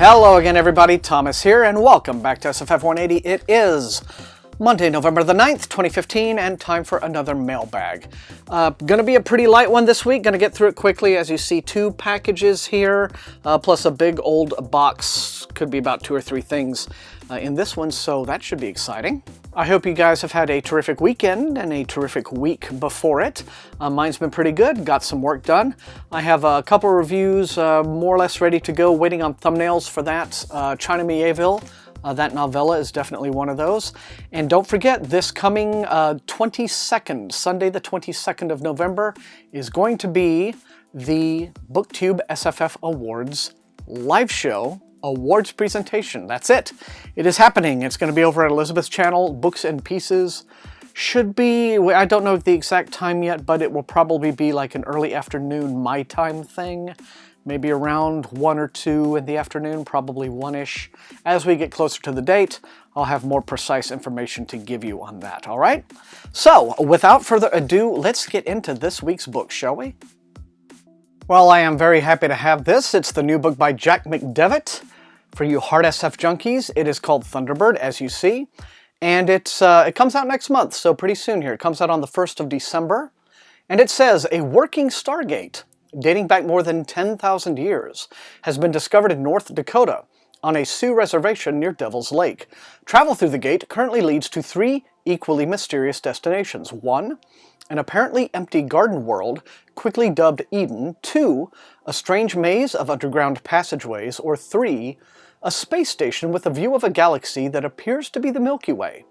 Hello again everybody, Thomas here, and welcome back to SFF180. It is Monday, November the 9th, 2015, and time for another mailbag. Gonna be a pretty light one this week, gonna get through it quickly. As you see, 2 packages here, plus a big old box, could be about 2 or 3 things in this one, so that should be exciting. I hope you guys have had a terrific weekend and a terrific week before it. Mine's been pretty good, got some work done. I have a couple reviews more or less ready to go, waiting on thumbnails for that. China Mieville, that novella is definitely one of those. And don't forget, this coming 22nd, Sunday the 22nd of November, is going to be the BookTube SFF Awards live show awards presentation. That's it. It is happening. It's going to be over at Elizabeth's channel, Books and Pieces. Should be, I don't know the exact time yet, but it will probably be like an early afternoon my time thing. Maybe around 1 or 2 in the afternoon, probably 1-ish. As we get closer to the date, I'll have more precise information to give you on that, all right? So, without further ado, let's get into this week's book, shall we? Well, I am very happy to have this. It's the new book by Jack McDevitt. For you hard SF junkies, it is called Thunderbird, as you see. And it comes out next month, so pretty soon here. It comes out on the 1st of December. And it says, a working Stargate, dating back more than 10,000 years, has been discovered in North Dakota on a Sioux reservation near Devil's Lake. Travel through the gate currently leads to 3 equally mysterious destinations. 1, an apparently empty garden world, quickly dubbed Eden. 2, a strange maze of underground passageways. Or 3, a space station with a view of a galaxy that appears to be the Milky Way.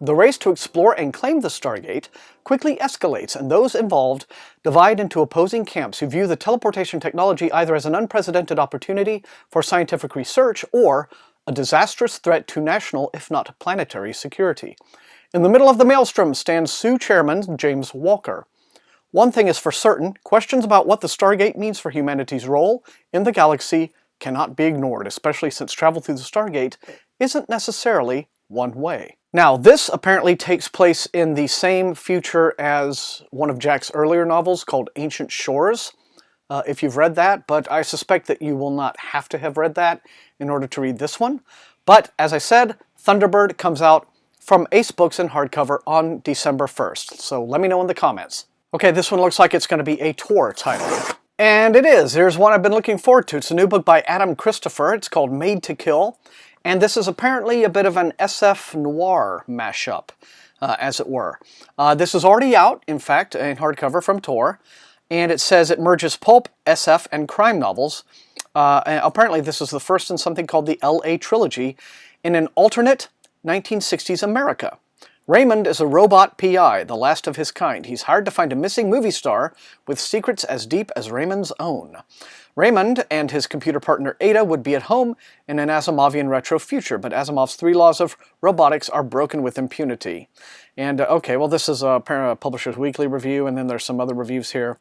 The race to explore and claim the Stargate quickly escalates, and those involved divide into opposing camps who view the teleportation technology either as an unprecedented opportunity for scientific research or a disastrous threat to national, if not planetary, security. In the middle of the maelstrom stands Sioux Chairman James Walker. One thing is for certain, questions about what the Stargate means for humanity's role in the galaxy cannot be ignored, especially since travel through the Stargate isn't necessarily one way. Now, this apparently takes place in the same future as one of Jack's earlier novels called Ancient Shores, if you've read that, but I suspect that you will not have to have read that in order to read this one. But, as I said, Thunderbird comes out from Ace Books in hardcover on December 1st, so let me know in the comments. Okay, this one looks like it's going to be a Tor title. And it is. Here's one I've been looking forward to. It's a new book by Adam Christopher. It's called Made to Kill. And this is apparently a bit of an SF noir mashup, as it were. This is already out, in fact, in hardcover from Tor. And it says it merges pulp, SF, and crime novels. And apparently this is the first in something called the LA Trilogy in an alternate 1960s America. Raymond is a robot PI, the last of his kind. He's hired to find a missing movie star with secrets as deep as Raymond's own. Raymond and his computer partner Aether would be at home in an Asimovian retro future, but Asimov's 3 laws of robotics are broken with impunity. And, okay, well, this is a Publisher's Weekly review, and then there's some other reviews here.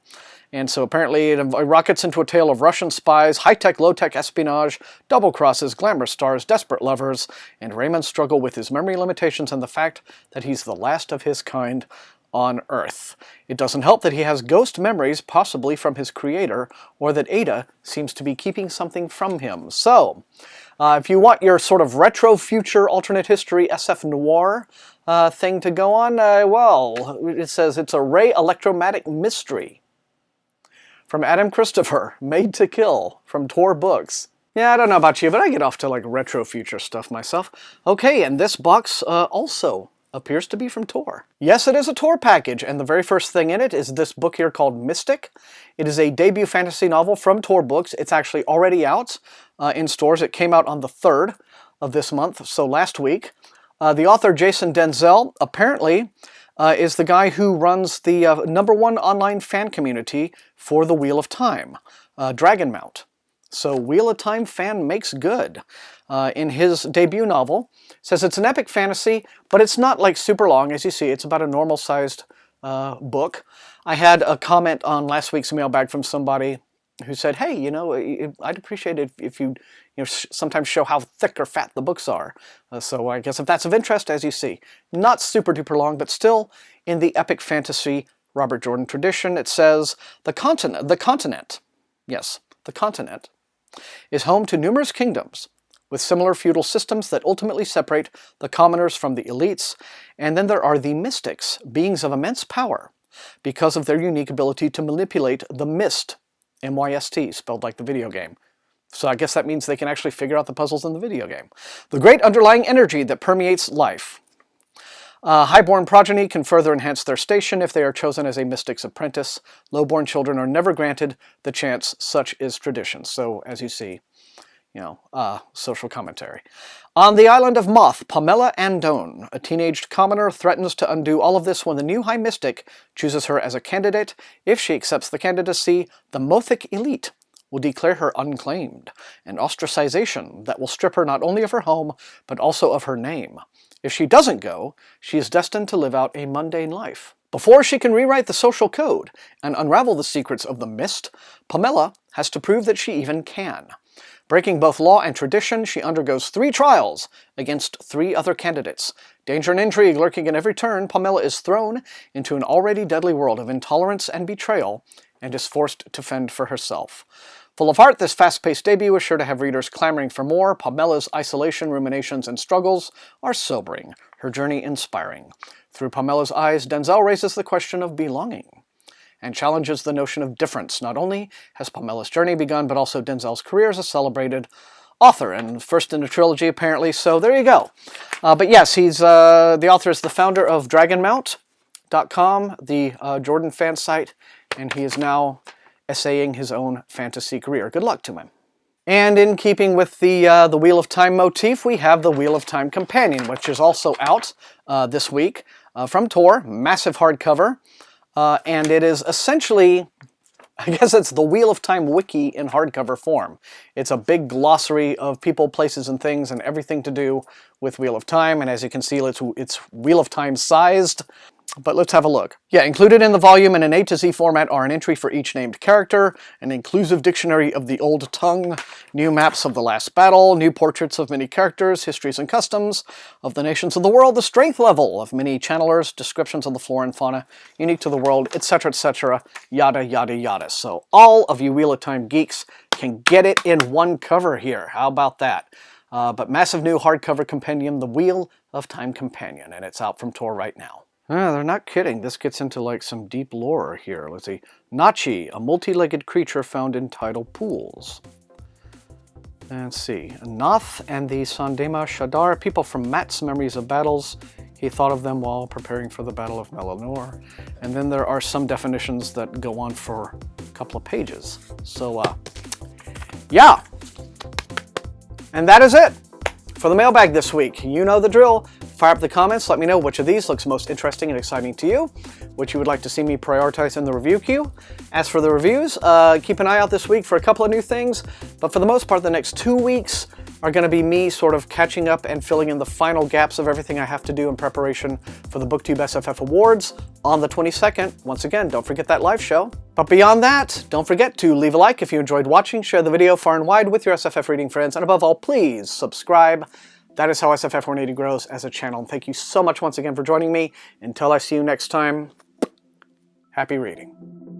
And so apparently it rockets into a tale of Russian spies, high-tech, low-tech espionage, double-crosses, glamorous stars, desperate lovers, and Raymond's struggle with his memory limitations and the fact that he's the last of his kind on Earth. It doesn't help that he has ghost memories, possibly from his creator, or that Aether seems to be keeping something from him. So, if you want your sort of retro future alternate history SF noir thing to go on, well, it says it's a Ray Electromagnetic mystery. From Adam Christopher, Made to Kill, from Tor Books. Yeah, I don't know about you, but I get off to like retro future stuff myself. Okay, and this box also appears to be from Tor. Yes, it is a Tor package, and the very first thing in it is this book here called Mystic. It is a debut fantasy novel from Tor Books. It's actually already out in stores. It came out on the 3rd of this month, so last week. The author, Jason Denzel, apparently is the guy who runs the #1 online fan community for the Wheel of Time, Dragonmount. So Wheel of Time fan makes good. In his debut novel, says it's an epic fantasy, but it's not like super long. As you see, it's about a normal-sized book. I had a comment on last week's mailbag from somebody who said, hey, you know, I'd appreciate it if you sometimes show how thick or fat the books are. So I guess if that's of interest, as you see. Not super duper long, but still in the epic fantasy Robert Jordan tradition. It says, the continent, yes, the continent is home to numerous kingdoms, with similar feudal systems that ultimately separate the commoners from the elites. And then there are the mystics, beings of immense power, because of their unique ability to manipulate the mist, M-Y-S-T, spelled like the video game. So I guess that means they can actually figure out the puzzles in the video game. The great underlying energy that permeates life. Highborn progeny can further enhance their station if they are chosen as a mystic's apprentice. Lowborn children are never granted the chance, such is tradition. So, as you see, social commentary. On the island of Moth, Pamela Andone, a teenaged commoner, threatens to undo all of this when the new High Mystic chooses her as a candidate. If she accepts the candidacy, the Mothic elite will declare her unclaimed, an ostracization that will strip her not only of her home, but also of her name. If she doesn't go, she is destined to live out a mundane life. Before she can rewrite the social code and unravel the secrets of the mist, Pamela has to prove that she even can. Breaking both law and tradition, she undergoes 3 trials against 3 other candidates. Danger and intrigue lurking in every turn, Pamela is thrown into an already deadly world of intolerance and betrayal, and is forced to fend for herself. Full of heart, this fast-paced debut is sure to have readers clamoring for more. Pamela's isolation, ruminations, and struggles are sobering, her journey inspiring. Through Pamela's eyes, Denzel raises the question of belonging and challenges the notion of difference. Not only has Pamela's journey begun, but also Denzel's career as a celebrated author, and first in a trilogy apparently, so there you go. But yes, he's the author is the founder of DragonMount.com, the Jordan fan site, and he is now essaying his own fantasy career. Good luck to him. And in keeping with the Wheel of Time motif, we have the Wheel of Time Companion, which is also out this week from Tor, massive hardcover. And it is essentially, I guess it's the Wheel of Time wiki in hardcover form. It's a big glossary of people, places, and things, and everything to do with Wheel of Time. And as you can see, it's Wheel of Time sized. But let's have a look. Yeah, included in the volume in an A to Z format are an entry for each named character, an inclusive dictionary of the old tongue, new maps of the last battle, new portraits of many characters, histories and customs of the nations of the world, the strength level of many channelers, descriptions of the flora and fauna unique to the world, etc., yada, yada, yada. So all of you Wheel of Time geeks can get it in one cover here. How about that? But massive new hardcover compendium, the Wheel of Time Companion, and it's out from Tor right now. They're not kidding. This gets into like some deep lore here. Let's see. Nachi, a multi-legged creature found in tidal pools. Let's see. Nath and the Sandema Shadar, people from Matt's memories of battles. He thought of them while preparing for the Battle of Melanor. And then there are some definitions that go on for a couple of pages. So, yeah. And that is it for the mailbag this week. You know the drill. Fire up the comments, let me know which of these looks most interesting and exciting to you, which you would like to see me prioritize in the review queue. As for the reviews, keep an eye out this week for a couple of new things, but for the most part, the next 2 weeks are going to be me sort of catching up and filling in the final gaps of everything I have to do in preparation for the BookTube SFF Awards on the 22nd. Once again, don't forget that live show. But beyond that, don't forget to leave a like if you enjoyed watching, share the video far and wide with your SFF reading friends, and above all, please subscribe. That is how SFF180 grows as a channel. And thank you so much once again for joining me. Until I see you next time, happy reading.